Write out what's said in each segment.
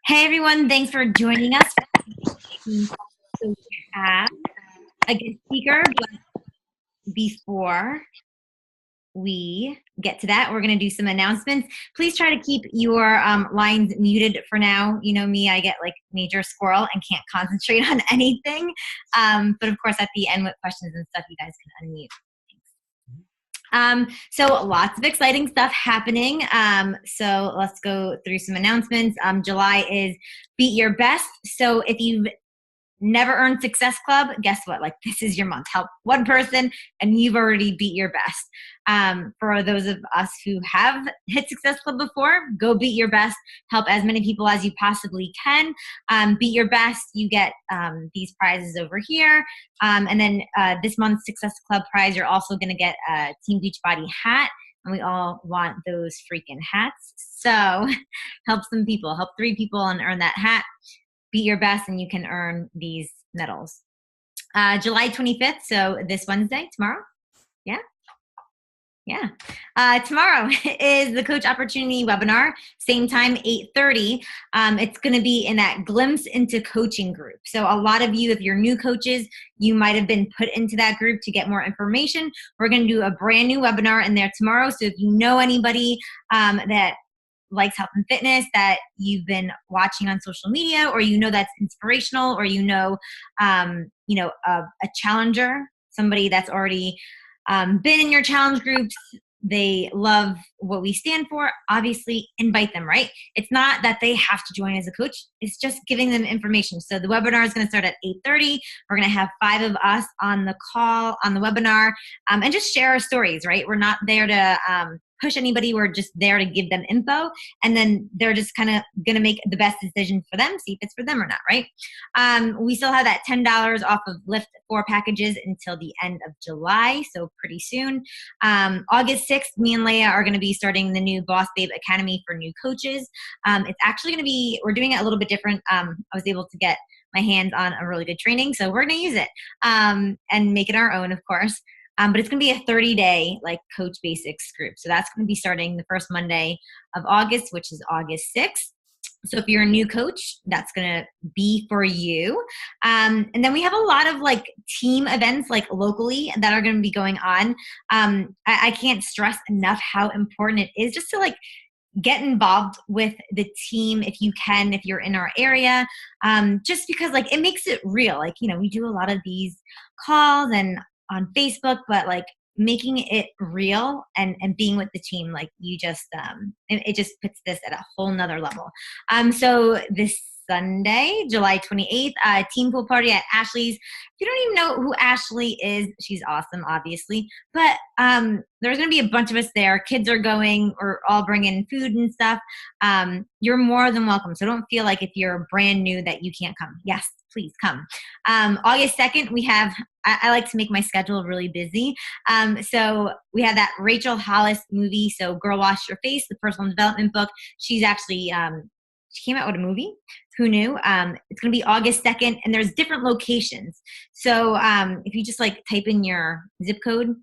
Hey everyone, thanks for joining us. So we have a guest speaker, but before we get to that, we're going to do some announcements. Please try to keep your lines muted for now. You know me, I get like major squirrel and can't concentrate on anything. But of course, at the end with questions and stuff, you guys can unmute. So lots of exciting stuff happening. So let's go through some announcements. July is Beat Your Best. So if you've never earned Success Club, guess what? Like, this is your month. Help one person and you've already beat your best. For those of us who have hit Success Club before, go beat your best. Help as many people as you possibly can. Beat your best. You get these prizes over here. And then this month's Success Club prize, you're also going to get a Team Beachbody hat. And we all want those freaking hats. So help some people. Help 3 people and earn that hat. Beat your best and you can earn these medals. July 25th, so this Wednesday, tomorrow. Yeah. Tomorrow is the Coach Opportunity webinar, same time, 8:30. It's going to be in that Glimpse into Coaching group. So a lot of you, if you're new coaches, you might have been put into that group to get more information. We're going to do a brand new webinar in there tomorrow. So if you know anybody that likes health and fitness that you've been watching on social media, or you know that's inspirational, or you know a challenger, somebody that's already been in your challenge groups, they love what we stand for, obviously invite them, right? It's not that they have to join as a coach, it's just giving them information. So the webinar is going to start at 8:30. We're going to have 5 of us on the call, on the webinar, and just share our stories, right? We're not there to push anybody. We're just there to give them info, and then they're just kind of going to make the best decision for them, see if it's for them or not, right? We still have that $10 off of Lift 4 packages until the end of July, so pretty soon. August 6th, me and Leah are going to be starting the new Boss Babe Academy for new coaches. It's actually going to be, we're doing it a little bit different. I was able to get my hands on a really good training, so we're going to use it and make it our own, of course. But it's going to be a 30-day like Coach Basics group. So that's going to be starting the first Monday of August, which is August 6th. So if you're a new coach, that's going to be for you. And then we have a lot of like team events like locally that are going to be going on. I can't stress enough how important it is just to like get involved with the team if you can, if you're in our area, just because like it makes it real. Like, you know, we do a lot of these calls and on Facebook, but like making it real and being with the team, like you just, it just puts this at a whole nother level. So this Sunday, July 28th, team pool party at Ashley's. If you don't even know who Ashley is, she's awesome, obviously. But there's going to be a bunch of us there. Kids are going, or all bringing food and stuff. You're more than welcome. So don't feel like if you're brand new that you can't come. Yes, please come. August 2nd, we have, I like to make my schedule really busy. So we have that Rachel Hollis movie. So Girl Wash Your Face, the personal development book. She's actually, she came out with a movie. Who knew? It's going to be August 2nd, and there's different locations. So if you just like type in your zip code,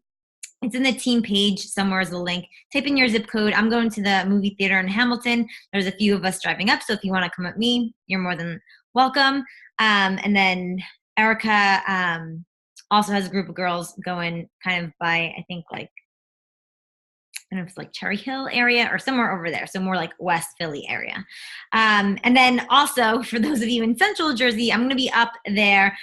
it's in the team page somewhere is the link. Type in your zip code. I'm going to the movie theater in Hamilton. There's a few of us driving up. So if you want to come with me, you're more than welcome. And then Erica also has a group of girls going kind of by, I think like, I don't know if it's like Cherry Hill area or somewhere over there. So more like West Philly area. And then also for those of you in Central Jersey, I'm going to be up there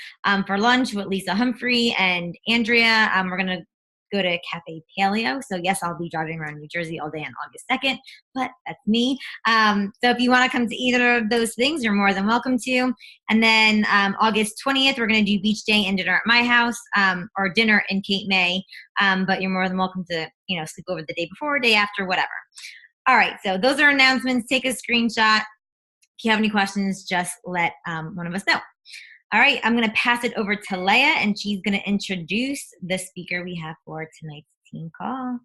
for lunch with Lisa Humphrey and Andrea. We're going to go to Cafe Paleo. So yes, I'll be driving around New Jersey all day on August 2nd, but that's me. So if you want to come to either of those things, you're more than welcome to. And then August 20th, we're going to do beach day and dinner at my house, or dinner in Cape May. But you're more than welcome to, you know, sleep over the day before, day after, whatever. All right. So those are announcements. Take a screenshot. If you have any questions, just let one of us know. All right, I'm going to pass it over to Leah, and she's going to introduce the speaker we have for tonight's team call.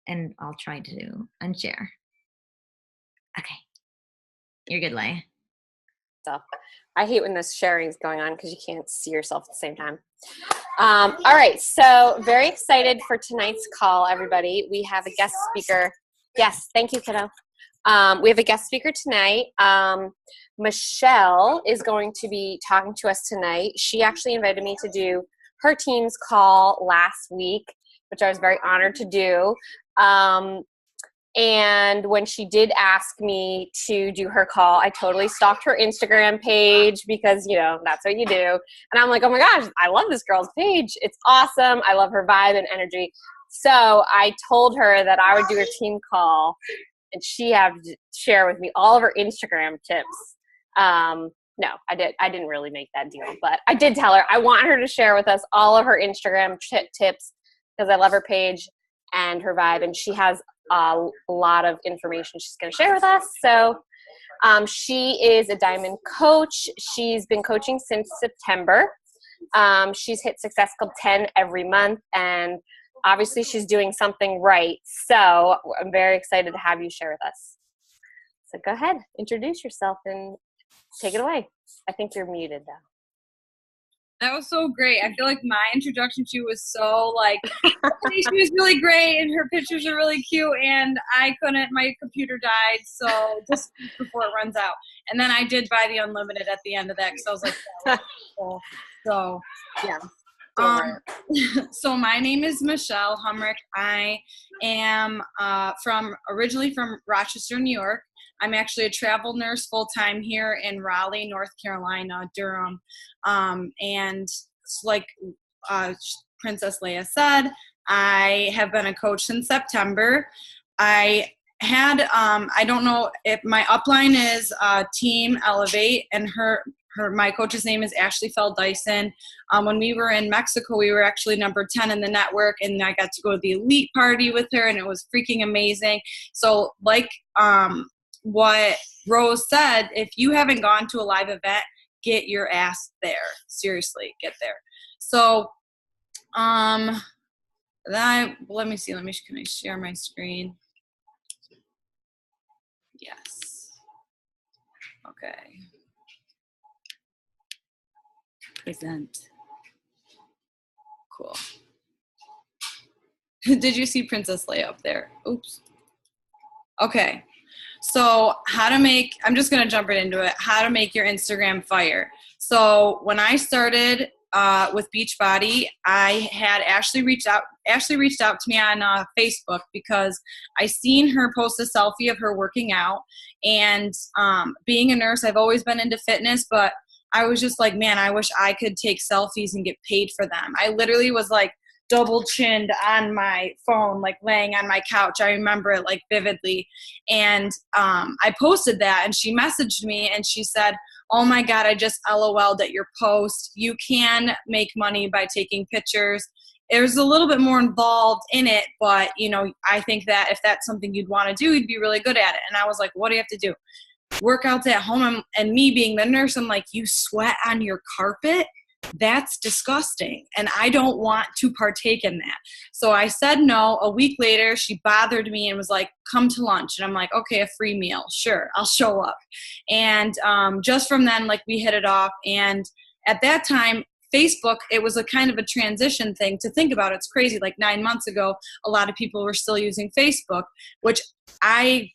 And I'll try to unshare. Okay. You're good, Leah. So I hate when this sharing is going on because you can't see yourself at the same time. All right, so very excited for tonight's call, everybody. We have a guest speaker. Yes, thank you, kiddo. We have a guest speaker tonight. Michelle is going to be talking to us tonight. She actually invited me to do her team's call last week, which I was very honored to do. And when she did ask me to do her call, I totally stalked her Instagram page because, that's what you do. And I'm like, oh my gosh, I love this girl's page. It's awesome. I love her vibe and energy. So I told her that I would do a team call, and she had to share with me all of her Instagram tips. No, I didn't really make that deal, but I did tell her I want her to share with us all of her Instagram tips because I love her page and her vibe, and she has a lot of information she's going to share with us. So she is a diamond coach. She's been coaching since September. She's hit Success Club 10 every month, and obviously she's doing something right. So I'm very excited to have you share with us. So go ahead, introduce yourself and take it away. I think you're muted though. That was so great. I feel like my introduction to you was so she was really great and her pictures are really cute, and my computer died, so just before it runs out. And then I did buy the unlimited at the end of that because I was like, that's cool. So yeah. So my name is Michele Hummerich. I am originally from Rochester, New York. I'm actually a travel nurse full-time here in Raleigh, North Carolina, Durham. And like Princess Leia said, I have been a coach since September. I had, I don't know if my upline is Team Elevate, and my coach's name is Ashley Feld Dyson. When we were in Mexico, we were actually number 10 in the network, and I got to go to the elite party with her, and it was freaking amazing. So what Rose said, if you haven't gone to a live event, get your ass there. Seriously, get there. So, let me see. Can I share my screen? Yes. Okay. Present. Cool. Did you see Princess Leia up there? Oops. Okay. So I'm just going to jump right into it. How to make your Instagram fire. So when I started with Beachbody, I had Ashley reached out to me on Facebook because I seen her post a selfie of her working out. And being a nurse, I've always been into fitness, but I was just like, man, I wish I could take selfies and get paid for them. I literally was like double chinned on my phone, like laying on my couch. I remember it like vividly. And I posted that, and she messaged me and she said, oh my God, I just LOL'd at your post. You can make money by taking pictures. There's a little bit more involved in it, but I think that if that's something you'd want to do, you'd be really good at it. And I was like, what do you have to do? Workouts at home. And me being the nurse, I'm like, you sweat on your carpet? That's disgusting, and I don't want to partake in that. So I said no. A week later, she bothered me and was like, come to lunch. And I'm like, okay, a free meal. Sure, I'll show up. And just from then, we hit it off. And at that time, Facebook, it was a kind of a transition thing to think about. It's crazy. 9 months ago, a lot of people were still using Facebook, which I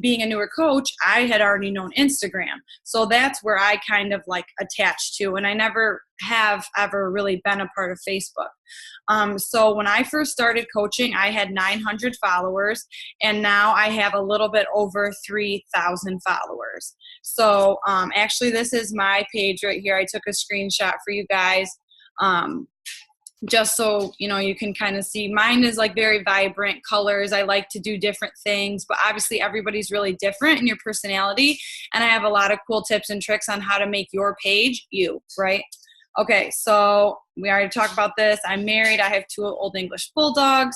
being a newer coach, I had already known Instagram. So that's where I kind of attached to, and I never have ever really been a part of Facebook. So when I first started coaching, I had 900 followers, and now I have a little bit over 3,000 followers. So actually, this is my page right here. I took a screenshot for you guys. Just so you can kind of see. Mine is very vibrant colors. I like to do different things, but obviously everybody's really different in your personality, and I have a lot of cool tips and tricks on how to make your page you, right? Okay, so we already talked about this. I'm married. I have 2 Old English bulldogs.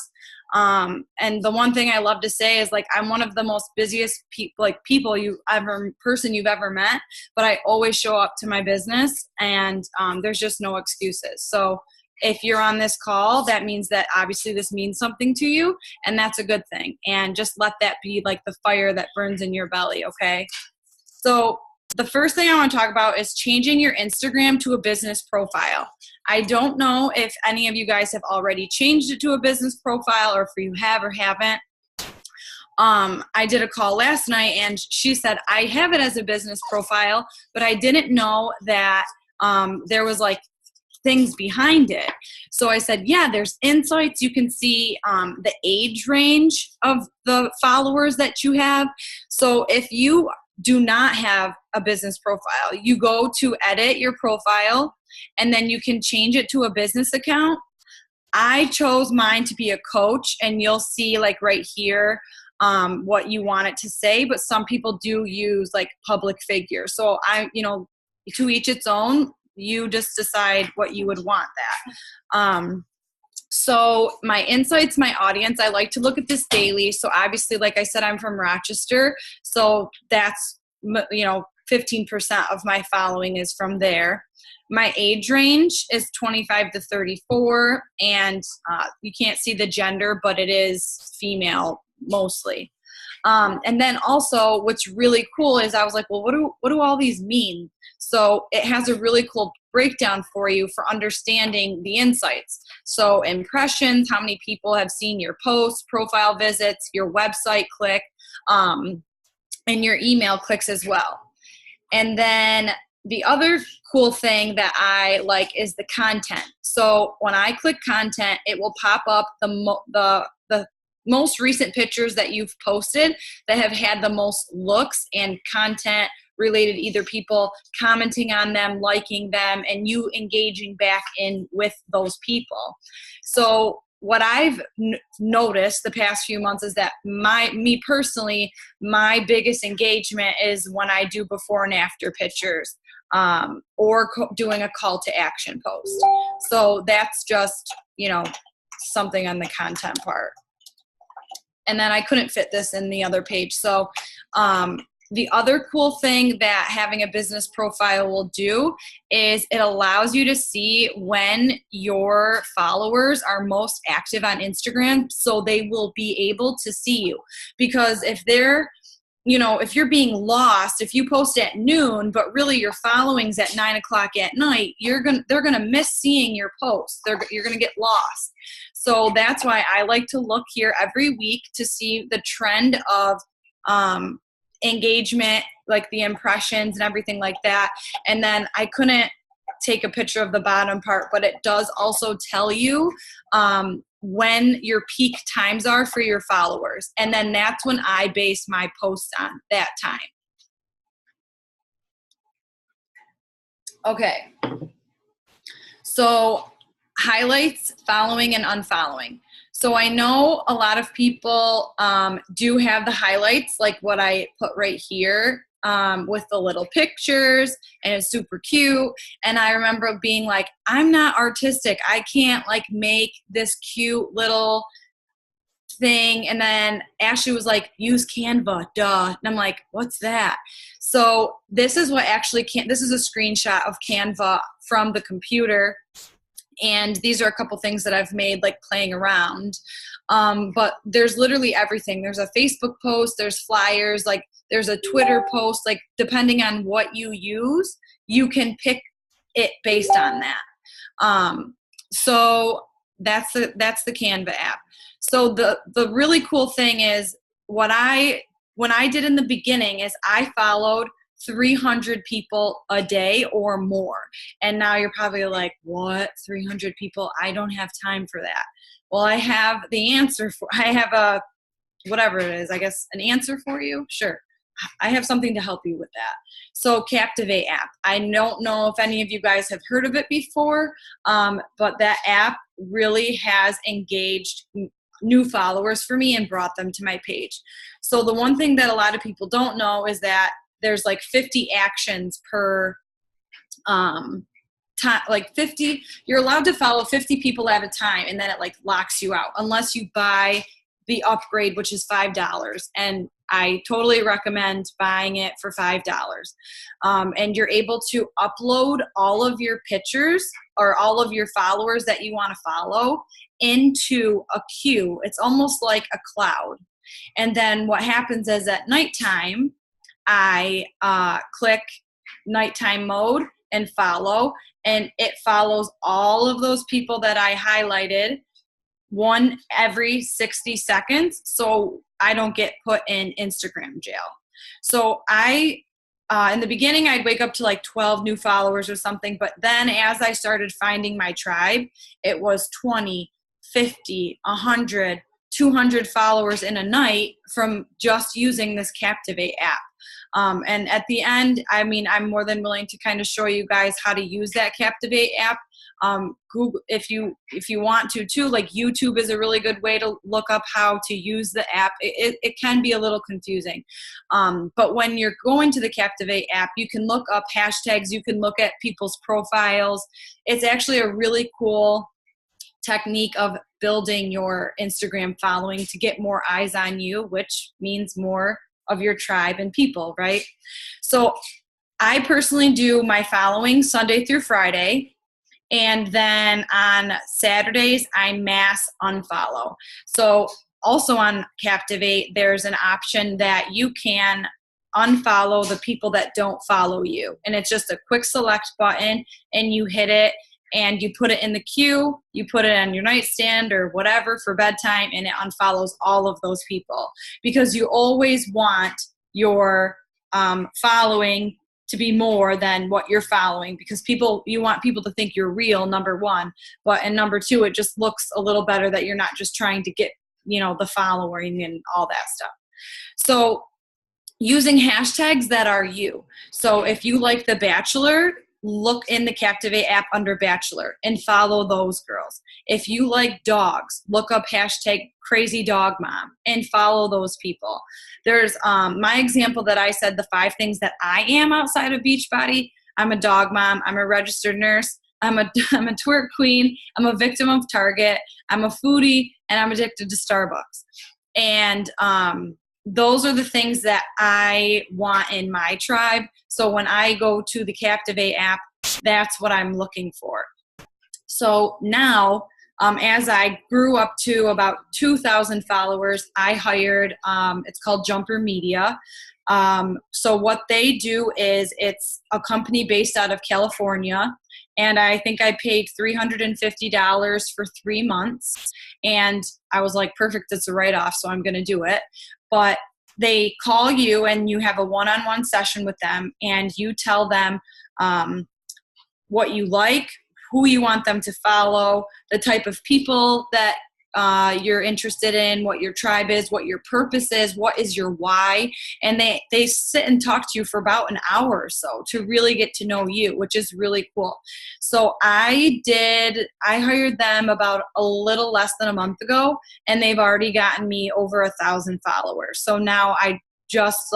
And the one thing I love to say is I'm one of the most busiest people you've ever met, but I always show up to my business, and there's just no excuses. So if you're on this call, that means that obviously this means something to you, and that's a good thing. And just let that be the fire that burns in your belly, okay? So the first thing I want to talk about is changing your Instagram to a business profile. I don't know if any of you guys have already changed it to a business profile, or if you have or haven't. I did a call last night, and she said, I have it as a business profile, but I didn't know that there was like things behind it. So I said, yeah, there's insights. You can see the age range of the followers that you have. So if you do not have a business profile, you go to edit your profile, and then you can change it to a business account. I chose mine to be a coach, and you'll see like right here what you want it to say, but some people do use like public figure. So to each its own. You just decide what you would want that. So my insights, my audience, I like to look at this daily. So obviously, like I said, I'm from Rochester. So that's, 15% of my following is from there. My age range is 25 to 34. And you can't see the gender, but it is female mostly. And then also what's really cool is I was like, well, what do all these mean? So it has a really cool breakdown for you for understanding the insights. So impressions, how many people have seen your posts, profile visits, your website click, and your email clicks as well. And then the other cool thing that I like is the content. So when I click content, it will pop up the most recent pictures that you've posted that have had the most looks and content related, either people commenting on them, liking them, and you engaging back in with those people. So what I've noticed the past few months is that me personally, my biggest engagement is when I do before and after pictures, or doing a call to action post. So that's just, something on the content part. And then I couldn't fit this in the other page. So the other cool thing that having a business profile will do is it allows you to see when your followers are most active on Instagram, so they will be able to see you. Because if they're, if you're being lost, if you post at noon, but really your following's at 9 o'clock at night, they're going to miss seeing your posts. You're going to get lost. So that's why I like to look here every week to see the trend of engagement, like the impressions and everything like that. And then I couldn't take a picture of the bottom part, but it does also tell you when your peak times are for your followers. And then that's when I base my posts on that time. Okay. So highlights, following and unfollowing. So I know a lot of people do have the highlights, like what I put right here, with the little pictures, and it's super cute. And I remember being like, I'm not artistic. I can't like make this cute little thing. And then Ashley was like, use Canva, duh. And I'm like, what's that? So this is what actually this is a screenshot of Canva from the computer. And these are a couple things that I've made like playing around. But there's literally everything. There's a Facebook post, there's flyers, like there's a Twitter post, like depending on what you use, you can pick it based on that. So that's the Canva app. So the really cool thing is when I did in the beginning is I followed 300 people a day or more. And now you're probably like, what? 300 people? I don't have time for that. Well, I have the answer I have whatever it is, I guess an answer for you. Sure. I have something to help you with that. So Captivate app. I don't know if any of you guys have heard of it before, but that app really has engaged new followers for me and brought them to my page. So the one thing that a lot of people don't know is that there's like 50 actions per time, like 50, you're allowed to follow 50 people at a time, and then it like locks you out unless you buy the upgrade, which is $5. And I totally recommend buying it for $5. And you're able to upload all of your pictures or all of your followers that you want to follow into a queue. It's almost like a cloud. And then what happens is at nighttime, I click nighttime mode and follow, and it follows all of those people that I highlighted, one every 60 seconds. So I don't get put in Instagram jail. So in the beginning, I'd wake up to like 12 new followers or something. But then as I started finding my tribe, it was 20, 50, 100, 200 followers in a night from just using this Captivate app. And at the end, I mean, I'm more than willing to kind of show you guys how to use that Captivate app. Google, if you want to too, like YouTube is a really good way to look up how to use the app. It can be a little confusing. But when you're going to the Captivate app, you can look up hashtags, you can look at people's profiles. It's actually a really cool technique of building your Instagram following to get more eyes on you, which means more of your tribe and people, right? So I personally do my following Sunday through Friday. And then on Saturdays, I mass unfollow. So also on Captivate, there's an option that you can unfollow the people that don't follow you. And it's just a quick select button, and you hit it and you put it in the queue, you put it on your nightstand or whatever for bedtime, and it unfollows all of those people. Because you always want your following to be more than what you're following, because you want people to think you're real, number one, and number two, it just looks a little better that you're not just trying to get, the following and all that stuff. So using hashtags that are you. So if you like The Bachelor, look in the Captivate app under Bachelor and follow those girls. If you like dogs, look up hashtag crazy dog mom and follow those people. There's my example that I said, the 5 things that I am outside of Beachbody. I'm a dog mom. I'm a registered nurse. I'm a twerk queen. I'm a victim of Target. I'm a foodie, and I'm addicted to Starbucks. And those are the things that I want in my tribe. So when I go to the Captivate app, that's what I'm looking for. So now, as I grew up to about 2,000 followers, I hired, it's called Jumper Media. So what they do is, it's a company based out of California. And I think I paid $350 for 3 months. And I was like, perfect, it's a write-off, so I'm going to do it. But they call you and you have a one-on-one session with them, and you tell them what you like, who you want them to follow, the type of people that you're interested in, what your tribe is, what your purpose is, what is your why. And they sit and talk to you for about an hour or so to really get to know you, which is really cool. So I hired them about a little less than a month ago, and they've already gotten me over 1,000 followers. So now I just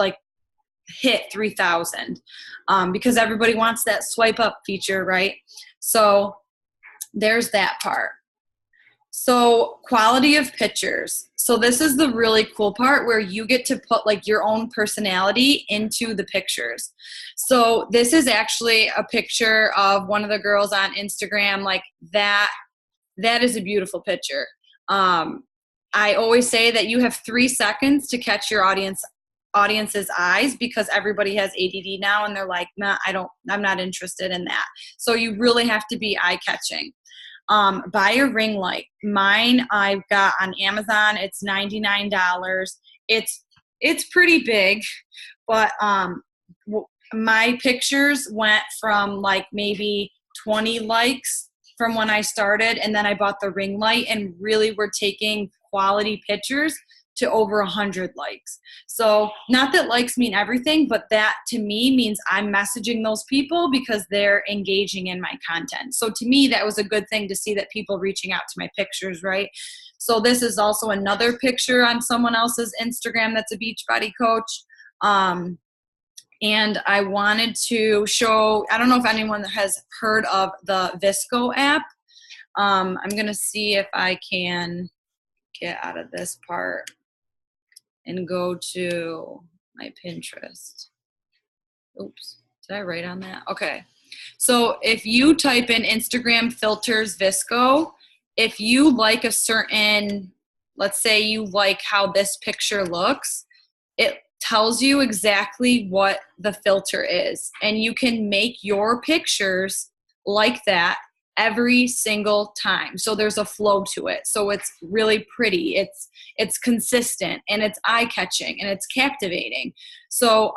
hit 3,000 because everybody wants that swipe up feature, right? So there's that part. So quality of pictures. So this is the really cool part where you get to put your own personality into the pictures. So this is actually a picture of one of the girls on Instagram. That is a beautiful picture. I always say that you have 3 seconds to catch your audience's eyes, because everybody has ADD now and they're like, nah, I'm not interested in that. So you really have to be eye-catching. Buy a ring light. Mine I've got on Amazon. It's $99. It's pretty big, but my pictures went from maybe 20 likes from when I started, and then I bought the ring light, and really we're taking quality pictures to over 100 likes. So not that likes mean everything, but that to me means I'm messaging those people because they're engaging in my content. So to me, that was a good thing to see, that people reaching out to my pictures, right? So this is also another picture on someone else's Instagram that's a Beachbody coach. And I wanted to show, I don't know if anyone has heard of the Visco app. I'm going to see if I can get out of this part and go to my Pinterest. Oops, did I write on that? Okay. So if you type in Instagram filters Visco, if you like a certain, let's say you like how this picture looks, it tells you exactly what the filter is. And you can make your pictures like that every single time. So there's a flow to it. So it's really pretty. It's consistent, and it's eye-catching, and it's captivating. So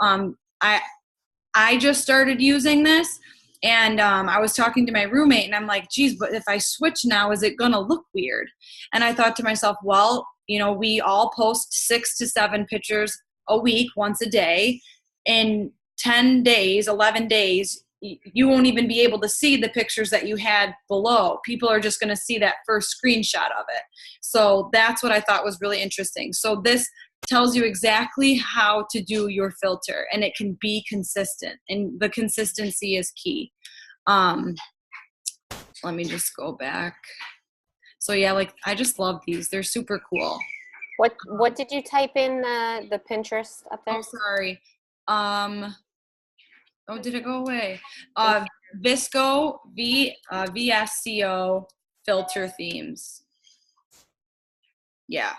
I just started using this, and I was talking to my roommate, and I'm like, geez, but if I switch now, is it going to look weird? And I thought to myself, well, we all post 6 to 7 pictures a week, once a day. In 10 days, 11 days, you won't even be able to see the pictures that you had below. People are just going to see that first screenshot of it. So that's what I thought was really interesting. So this tells you exactly how to do your filter, and it can be consistent, and the consistency is key. Let me just go back. So yeah, like I just love these. They're super cool. What did you type in the Pinterest up there? Oh, sorry. Oh, did it go away? Visco, VSCO filter themes. Yeah.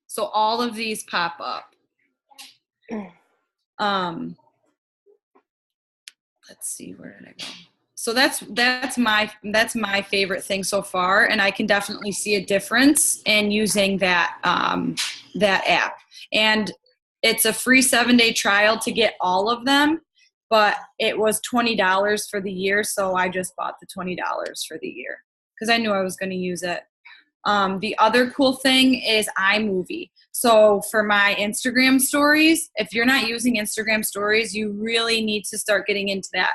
So all of these pop up. Let's see, where did I go? So that's my favorite thing so far, and I can definitely see a difference in using that app. And it's a free 7-day trial to get all of them, but it was $20 for the year, so I just bought the $20 for the year because I knew I was going to use it. The other cool thing is iMovie. So for my Instagram stories, if you're not using Instagram stories, you really need to start getting into that.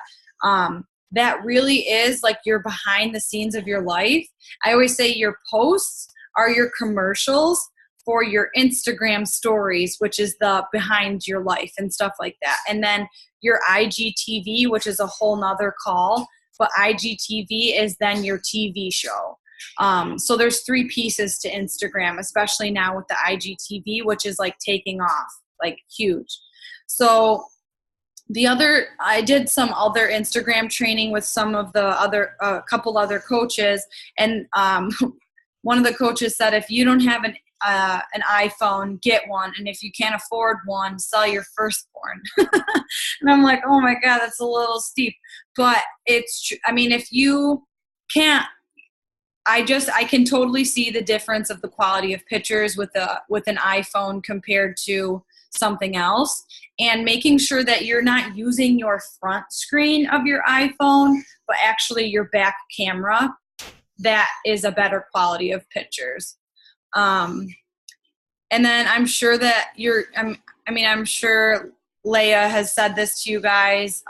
That really is like your behind the scenes of your life. I always say your posts are your commercials for your Instagram stories, which is the behind your life and stuff like that. And then your IGTV, which is a whole nother call, but IGTV is then your TV show. So there's 3 pieces to Instagram, especially now with the IGTV, which is like taking off, like huge. So I did some other Instagram training with some of the other, couple other coaches. And, one of the coaches said, if you don't have an iPhone, get one. And if you can't afford one, sell your firstborn. And I'm like, oh my God, that's a little steep, but it's true. I mean, if you can't, I can totally see the difference of the quality of pictures with an iPhone compared to something else, and making sure that you're not using your front screen of your iPhone, but actually your back camera. That is a better quality of pictures. And then I'm sure that I'm sure Leah has said this to you guys,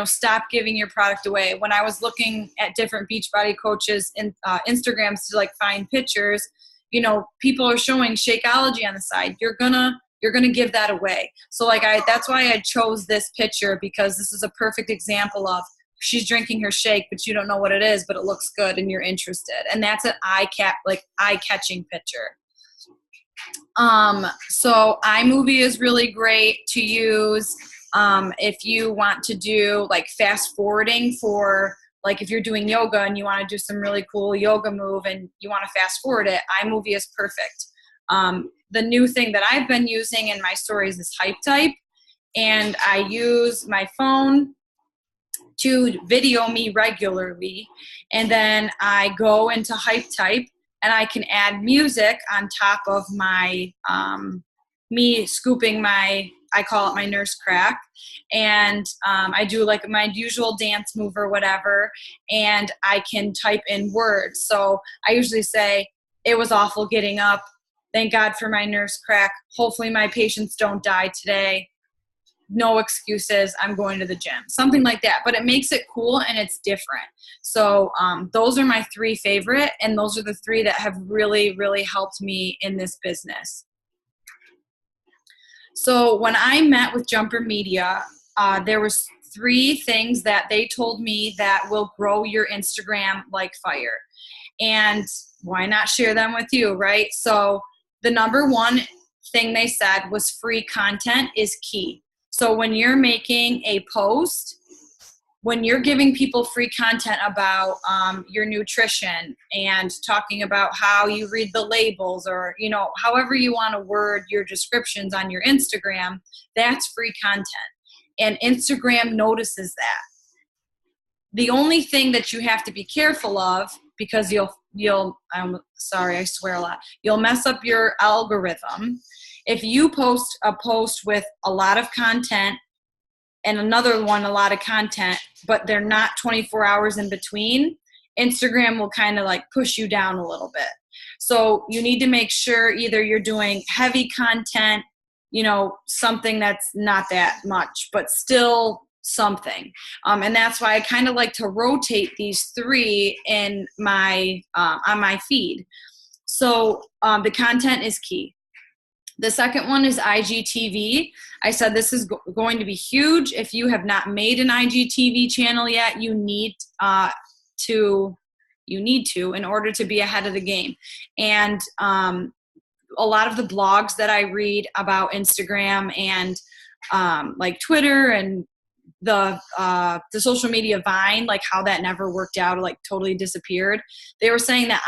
stop giving your product away. When I was looking at different Beachbody coaches in Instagrams to like find pictures, people are showing Shakeology on the side. You're gonna give that away. So that's why I chose this picture, because this is a perfect example of she's drinking her shake, but you don't know what it is, but it looks good and you're interested. And that's an eye-catching picture. So iMovie is really great to use if you want to do like fast forwarding for, like if you're doing yoga and you want to do some really cool yoga move and you want to fast forward it, iMovie is perfect. The new thing that I've been using in my stories is HypeType, and I use my phone to video me regularly, and then I go into HypeType and I can add music on top of my me scooping I call it my nurse crack, and I do like my usual dance move or whatever, and I can type in words. So I usually say, it was awful getting up, thank God for my nurse crack, hopefully my patients don't die today, no excuses, I'm going to the gym, something like that. But it makes it cool and it's different. So those are my 3 favorite, and those are the 3 that have really, really helped me in this business. So when I met with Jumper Media, there was 3 things that they told me that will grow your Instagram like fire. And why not share them with you, right? So the number 1 thing they said was free content is key. So when you're making a post, when you're giving people free content about your nutrition and talking about how you read the labels, or, however you want to word your descriptions on your Instagram, that's free content. And Instagram notices that. the only thing that you have to be careful of, because I'm sorry, I swear a lot, you'll mess up your algorithm. If you post a post with a lot of content and another one, a lot of content, but they're not 24 hours in between, Instagram will kind of like push you down a little bit. So you need to make sure either you're doing heavy content, something that's not that much, but still something. And that's why I kind of like to rotate these three in my on my feed. So the content is key. The second one is IGTV. I said this is going to be huge. If you have not made an IGTV channel yet, you need to in order to be ahead of the game. And a lot of the blogs that I read about Instagram and like Twitter and the social media Vine, like how that never worked out, like totally disappeared. They were saying that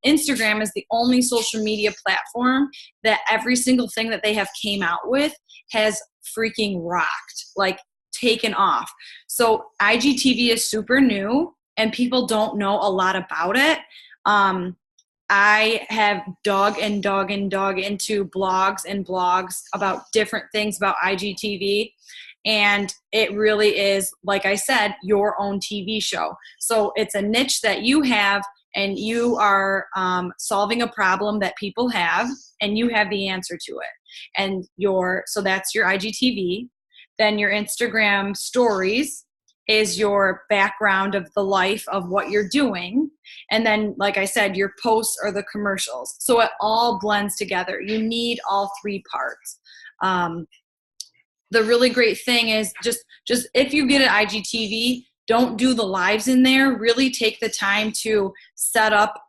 Instagram is the only social media platform that every single thing that they have came out with has freaking rocked, like taken off. So IGTV is super new and people don't know a lot about it. I have dug into blogs about different things about IGTV. And it really is, like I said, your own TV show. So it's a niche that you have, and you are solving a problem that people have, and you have the answer to it. And so that's your IGTV. Then your Instagram stories is your background of the life of what you're doing. And then, like I said, your posts are the commercials. So it all blends together. You need all three parts. The really great thing is just if you get an IGTV, don't do the lives in there. Really take the time to set up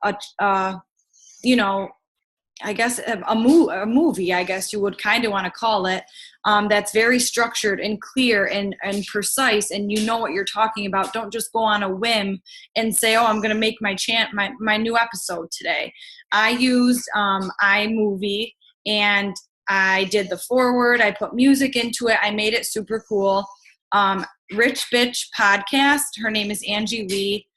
I guess a movie, I guess you would kind of want to call it, that's very structured and clear and precise, and you know what you're talking about. Don't just go on a whim and say, oh, I'm going to make my new episode today. I used iMovie, and I did the forward. I put music into it. I made it super cool. Rich Bitch Podcast. Her name is Angie Lee.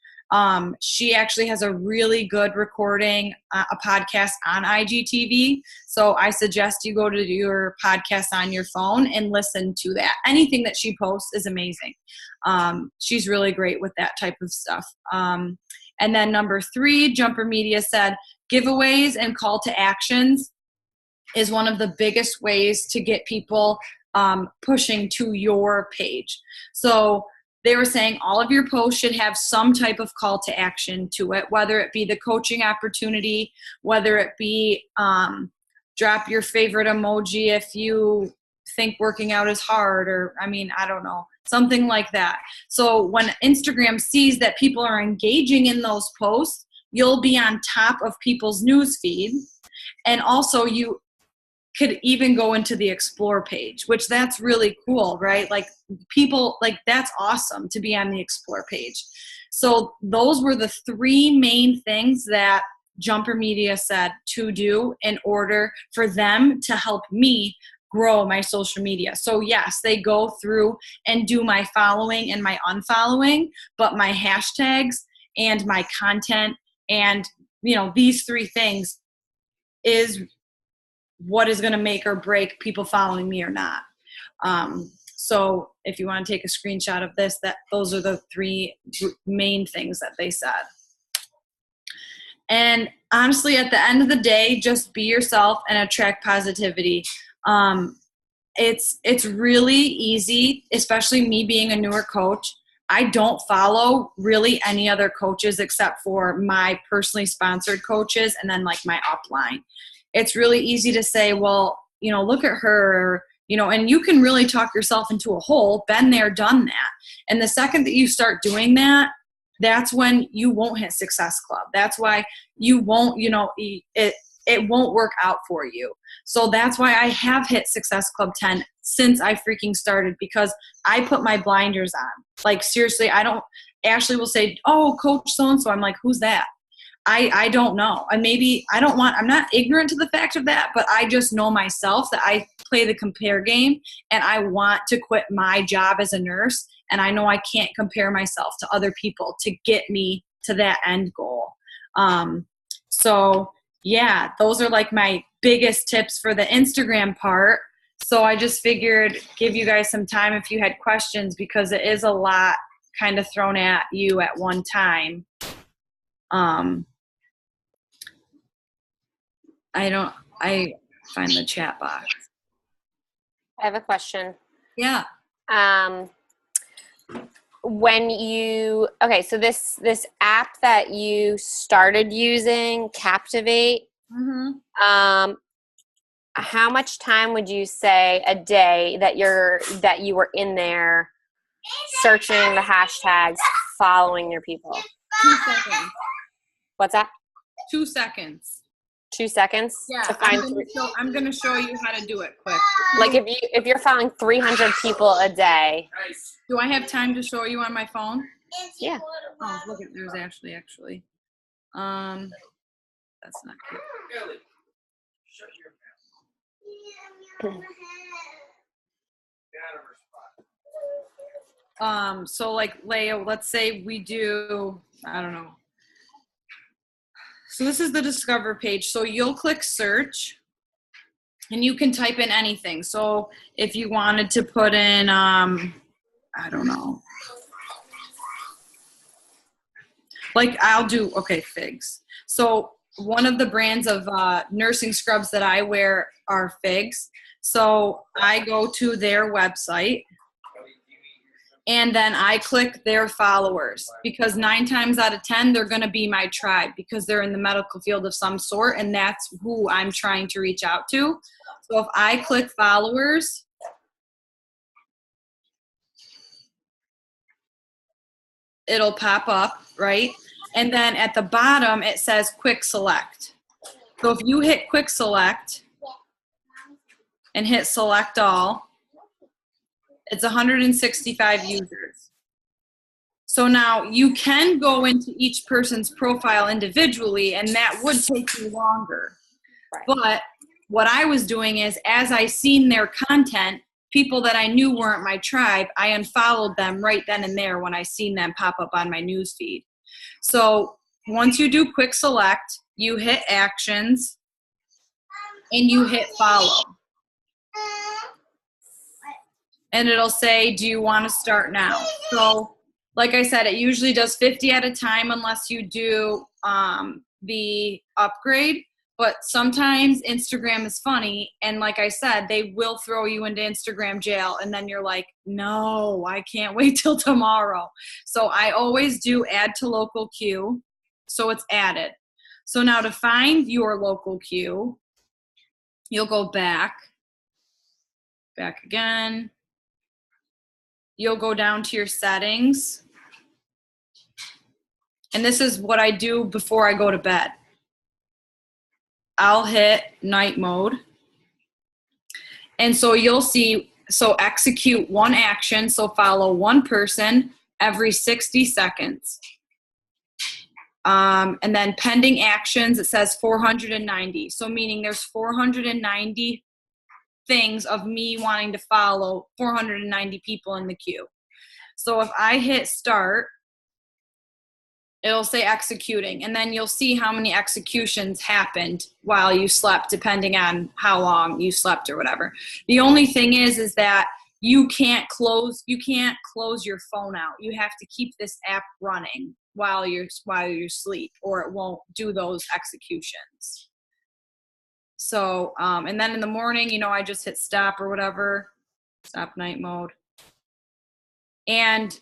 She actually has a really good recording, a podcast on IGTV. So I suggest you go to your podcast on your phone and listen to that. Anything that she posts is amazing. She's really great with that type of stuff. And then number 3, Jumper Media said, giveaways and call to actions is one of the biggest ways to get people pushing to your page. So they were saying all of your posts should have some type of call to action to it, whether it be the coaching opportunity, whether it be drop your favorite emoji if you think working out is hard, or I don't know, something like that. So when Instagram sees that people are engaging in those posts, you'll be on top of people's news feed. And also you could even go into the explore page, which that's really cool, right? Like people, like that's awesome to be on the explore page. So those were the 3 main things that Jumper Media said to do in order for them to help me grow my social media. So yes, they go through and do my following and my unfollowing, but my hashtags and my content and, these 3 things is what is going to make or break people following me or not. So if you want to take a screenshot of this, those are the 3 main things that they said. And honestly, at the end of the day, just be yourself and attract positivity. It's really easy, especially me being a newer coach. I don't follow really any other coaches except for my personally sponsored coaches and then like my upline. It's really easy to say, well, look at her, and you can really talk yourself into a hole. Been there, done that. And the second that you start doing that, that's when you won't hit Success Club. That's why you won't, it won't work out for you. So that's why I have hit Success Club 10 since I freaking started, because I put my blinders on. Like seriously, Ashley will say, oh, Coach so-and-so. I'm like, who's that? I don't know. And maybe I'm not ignorant to the fact of that, but I just know myself that I play the compare game and I want to quit my job as a nurse And I know I can't compare myself to other people to get me to that end goal. So yeah, those are like my biggest tips for the Instagram part. So I just figured give you guys some time if you had questions, because it is a lot kind of thrown at you at one time. I find the chat box. I have a question. Yeah. So this app that you started using, Captivate, how much time would you say a day that you were in there searching the hashtags, following your people? 2 seconds. What's that? 2 seconds. 2 seconds? Yeah, to find I'm gonna show you how to do it quick. Like if you're following 300 people a day. Do I have time to show you on my phone? Yeah. Oh, look at there's actually. That's not good. So like Leo, let's say we do, I don't know. So this is the Discover page. So you'll click search and you can type in anything. So if you wanted to put in, I don't know. Like I'll do, okay, figs. So one of the brands of nursing scrubs that I wear are figs. So I go to their website and then I click their followers, because 9 times out of 10, they're going to be my tribe because they're in the medical field of some sort, and that's who I'm trying to reach out to. So if I click followers, it'll pop up, right? And then at the bottom, it says quick select. So if you hit quick select and hit select all, it's 165 users. So now you can go into each person's profile individually, and that would take you longer. Right. But what I was doing is, as I seen their content, people that I knew weren't my tribe, I unfollowed them right then and there when I seen them pop up on my news feed. So once you do quick select, you hit actions and you hit follow. And it'll say, do you want to start now? So like I said, it usually does 50 at a time unless you do the upgrade. But sometimes Instagram is funny. And like I said, they will throw you into Instagram jail. And then you're like, no, I can't wait till tomorrow. So I always do add to local queue. So it's added. So now to find your local queue, you'll go back again. You'll go down to your settings. And this is what I do before I go to bed. I'll hit night mode. And so you'll see, so execute one action, so follow one person every 60 seconds. And then pending actions, it says 490. So meaning there's 490 things of me wanting to follow 490 people in the queue. So if I hit start, it'll say executing, and then you'll see how many executions happened while you slept, depending on how long you slept or whatever. The only thing is that you can't close your phone out. You have to keep this app running while you sleep, or it won't do those executions. So, and then in the morning, I just hit stop or whatever, stop night mode. And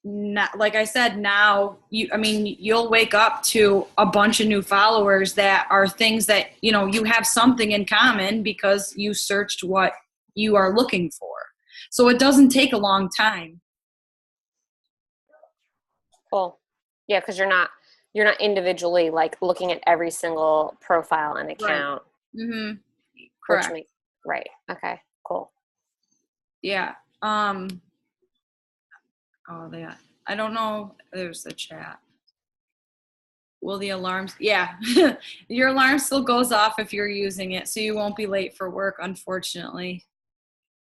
like I said, now you'll wake up to a bunch of new followers that are things that, you have something in common because you searched what you are looking for. So it doesn't take a long time. Cool. Yeah, because you're not individually like looking at every single profile and account. Right. Mm-hmm. Correct. Right. Okay. Cool. Yeah. I don't know. There's the chat. Will the alarms? Yeah. Your alarm still goes off if you're using it, so you won't be late for work, unfortunately.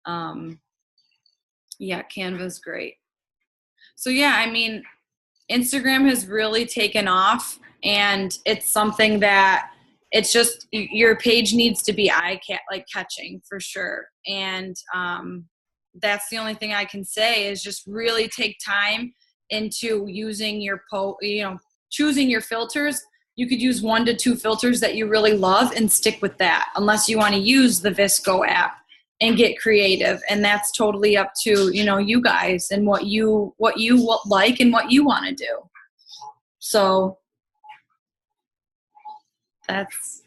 Yeah, Canva's great. So yeah, I mean, Instagram has really taken off, and it's something that it's just your page needs to be catching for sure. And that's the only thing I can say is just really take time into using your choosing your filters. You could use 1 to 2 filters that you really love and stick with that, unless you want to use the Visco app and get creative. And that's totally up to, you guys and what you like and what you want to do. So that's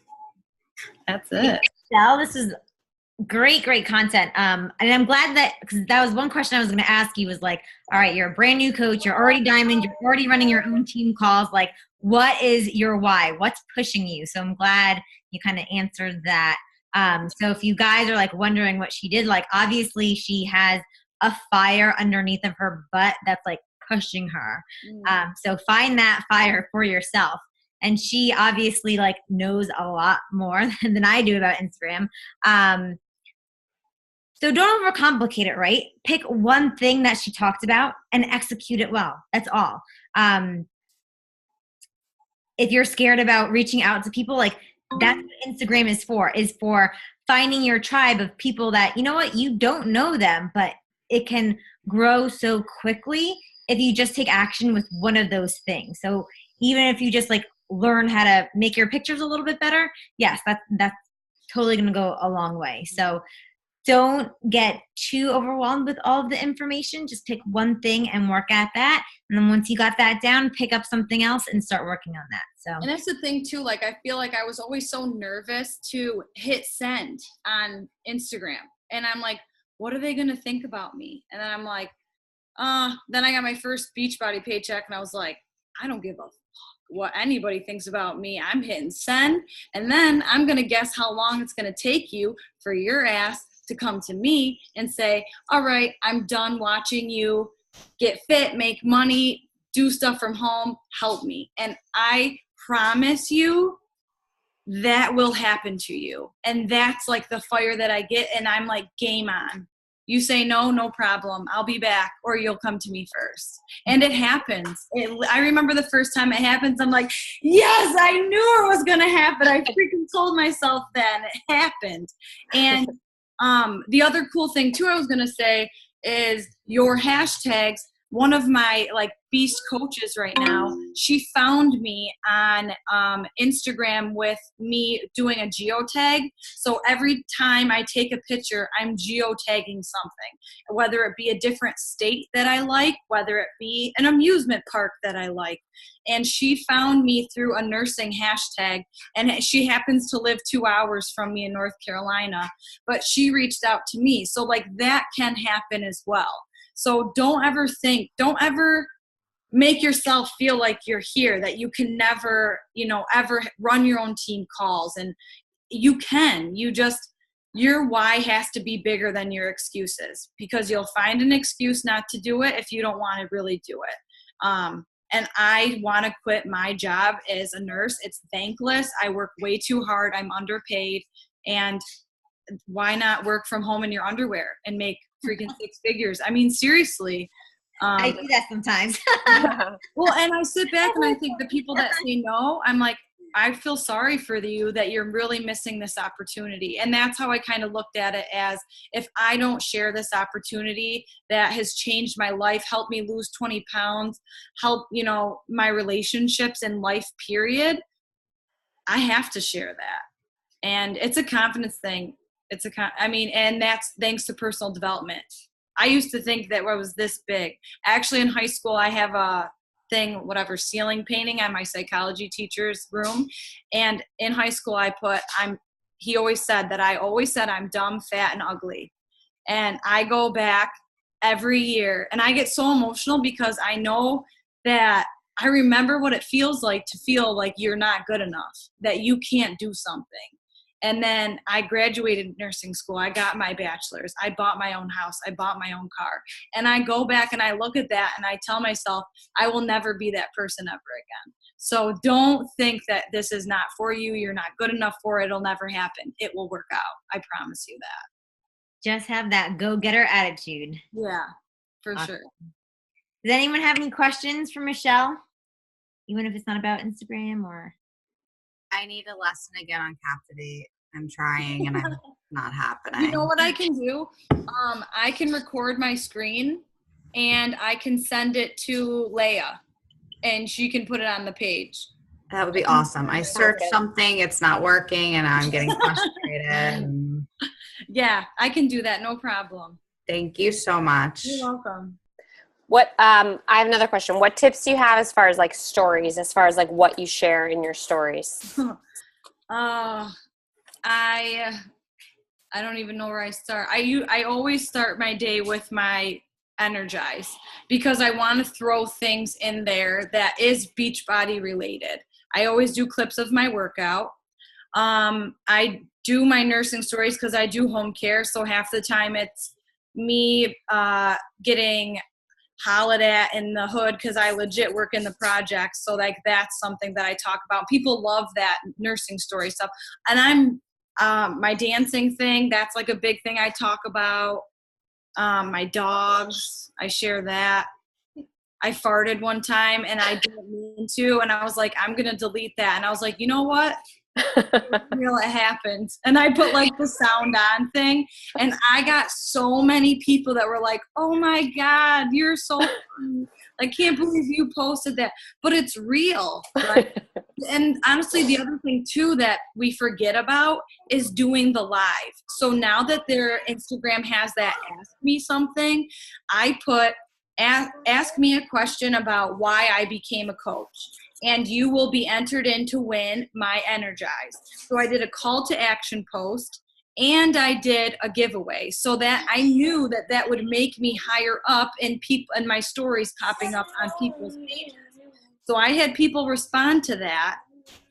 it. Michelle, this is great content. And I'm glad that, because that was one question I was going to ask you, was like, all right, you're a brand new coach, you're already diamond, you're already running your own team calls. Like, what is your why? What's pushing you? So I'm glad you kind of answered that. So if you guys are like wondering what she did, like obviously she has a fire underneath of her butt that's like pushing her. So find that fire for yourself. And she obviously like knows a lot more than I do about Instagram. So don't overcomplicate it, right? Pick one thing that she talked about and execute it well. That's all. If you're scared about reaching out to people, like that's what Instagram is for finding your tribe of people that, you know what, you don't know them, but it can grow so quickly if you just take action with one of those things. So even if you just like learn how to make your pictures a little bit better, yes, that's totally going to go a long way. So don't get too overwhelmed with all of the information. Just pick one thing and work at that. And then once you got that down, pick up something else and start working on that. So, and that's the thing too. Like, I feel like I was always so nervous to hit send on Instagram. And I'm like, what are they going to think about me? And then I'm like, then I got my first Beachbody paycheck and I was like, I don't give a fuck what anybody thinks about me. I'm hitting send. And then I'm going to guess how long it's going to take you for your ass to come to me and say, all right, I'm done watching you get fit, make money, do stuff from home, help me. And I promise you that will happen to you. And that's like the fire that I get. And I'm like, game on. You say no, no problem. I'll be back, or you'll come to me first. And it happens. I remember the first time it happens, I'm like, yes, I knew it was going to happen. I freaking told myself that, and it happened. And the other cool thing too I was going to say is your hashtags. One of my like beast coaches right now, she found me on Instagram with me doing a geotag. So every time I take a picture, I'm geotagging something, whether it be a different state that I like, whether it be an amusement park that I like. And she found me through a nursing hashtag, and she happens to live 2 hours from me in North Carolina, but she reached out to me. So like that can happen as well. So don't ever make yourself feel like you're here, that you can never, ever run your own team calls. And you can, your why has to be bigger than your excuses, because you'll find an excuse not to do it if you don't want to really do it. And I want to quit my job as a nurse. It's thankless. I work way too hard. I'm underpaid. And why not work from home in your underwear and make freaking 6 figures? I mean, seriously. I do that sometimes. Well, and I sit back and I think the people that say no, I'm like, I feel sorry for you that you're really missing this opportunity. And that's how I kind of looked at it, as if I don't share this opportunity that has changed my life, helped me lose 20 pounds, help, my relationships and life period, I have to share that. And it's a confidence thing. And that's thanks to personal development. I used to think that I was this big. Actually, in high school, I have a thing, ceiling painting on my psychology teacher's room. And in high school, he always said I'm dumb, fat, and ugly. And I go back every year and I get so emotional because I know that I remember what it feels like to feel like you're not good enough, that you can't do something. And then I graduated nursing school. I got my bachelor's. I bought my own house. I bought my own car. And I go back and I look at that and I tell myself, I will never be that person ever again. So don't think that this is not for you. You're not good enough for it. It'll never happen. It will work out. I promise you that. Just have that go-getter attitude. Yeah, for sure. Does anyone have any questions for Michele? Even if it's not about Instagram or. I need a lesson again on Captivate. I'm trying and I'm not happening. You know what I can do? I can record my screen and I can send it to Leia and she can put it on the page. That would be awesome. I searched something, it's not working, and I'm getting frustrated. Yeah, I can do that. No problem. Thank you so much. You're welcome. I have another question. What tips do you have as far as like stories, as far as like what you share in your stories? I don't even know where I start. I always start my day with my Energize because I want to throw things in there that is Beachbody related. I always do clips of my workout. I do my nursing stories because I do home care. So half the time it's me getting hollered at in the hood because I legit work in the project. So like that's something that I talk about. People love that nursing story stuff. And my dancing thing, that's like a big thing I talk about. My dogs, I share that. I farted one time and I didn't mean to, and I was like, I'm gonna delete that. And I was like, you know what? Real, it happened. And I put like the sound on thing, and I got so many people that were like, oh my God, you're so funny. I can't believe you posted that. But it's real, right? And honestly, the other thing too that we forget about is doing the live. So now that their Instagram has that ask me something, I put ask me a question about why I became a coach, and you will be entered in to win my Energize. So I did a call to action post and I did a giveaway so that I knew that that would make me higher up in my stories popping up on people's pages. So I had people respond to that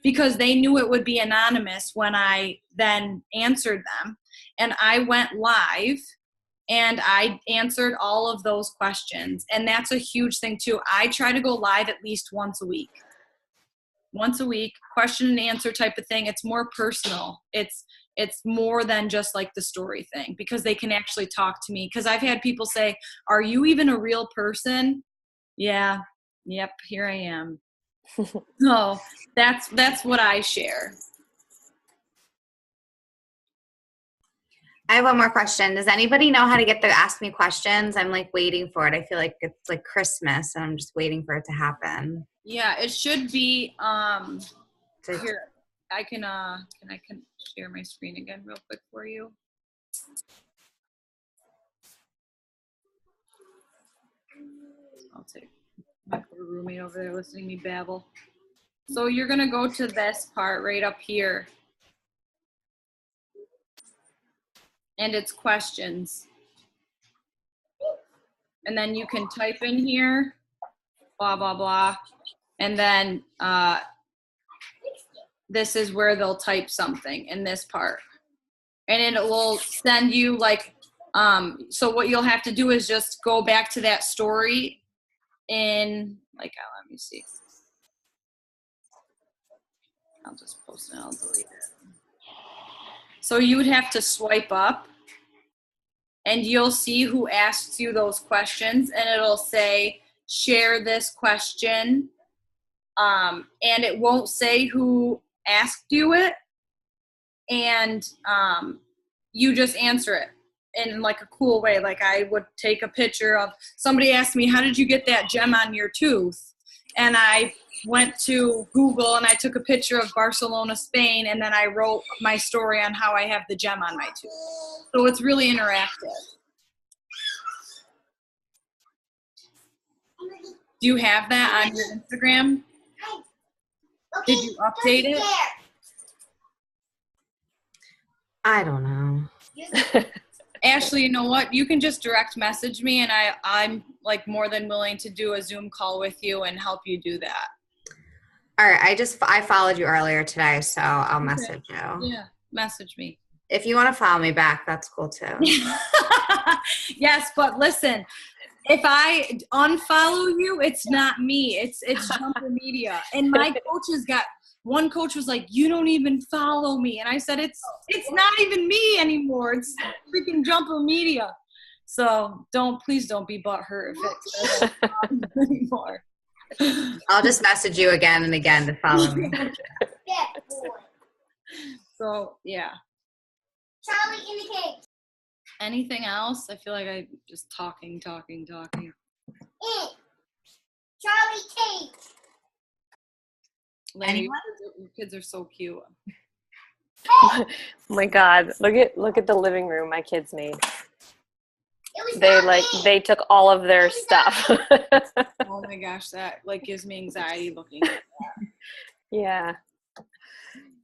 because they knew it would be anonymous when I then answered them. And I went live and I answered all of those questions. And that's a huge thing too. I try to go live at least once a week, question and answer type of thing. It's more personal. It's more than just like the story thing because they can actually talk to me. Because I've had people say, are you even a real person? Yeah. Yep. Here I am. So that's what I share. I have one more question. Does anybody know how to get the Ask Me Questions? I'm like waiting for it. I feel like it's like Christmas and I'm just waiting for it to happen. Yeah, it should be here. I can share my screen again real quick for you. I'll take my poor roommate over there listening to me babble. So you're gonna go to this part right up here. And it's questions. And then you can type in here, blah, blah, blah. And then this is where they'll type something in this part. And it will send you like, so what you'll have to do is just go back to that story in, like, let me see. I'll just post it and I'll delete it. So you would have to swipe up and you'll see who asks you those questions and it'll say, share this question. And it won't say who asked you it. And you just answer it in like a cool way. Like I would take a picture of, somebody asked me, how did you get that gem on your tooth? And I went to Google and I took a picture of Barcelona, Spain, and then I wrote my story on how I have the gem on my tooth. So it's really interactive. Do you have that on your Instagram? Did you update it? I don't know. Ashley, you know what? You can just direct message me and I'm like more than willing to do a Zoom call with you and help you do that. All right. I followed you earlier today, so I'll message you. Yeah, message me. If you want to follow me back, that's cool too. Yes, but listen, if I unfollow you, it's not me. It's Jumper Media. And my coaches one coach was like, you don't even follow me. And I said, it's not even me anymore. It's freaking Jumper Media. So please don't be butthurt if it doesn't anymore. I'll just message you again and again to follow me. So yeah. Charlie in the cage. Anything else? I feel like I just talking. In. Charlie cage. Larry, your kids are so cute. Oh my God, look at the living room my kids made. They took all of their stuff. Oh my gosh, that like gives me anxiety looking at that. Yeah.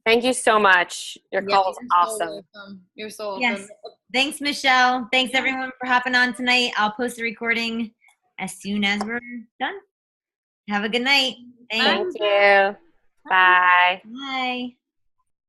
Thank you so much. Your call was awesome. You're so welcome. Yes. Thanks, Michelle. Thanks everyone for hopping on tonight. I'll post the recording as soon as we're done. Have a good night. Thanks. Thank you. Bye. Bye.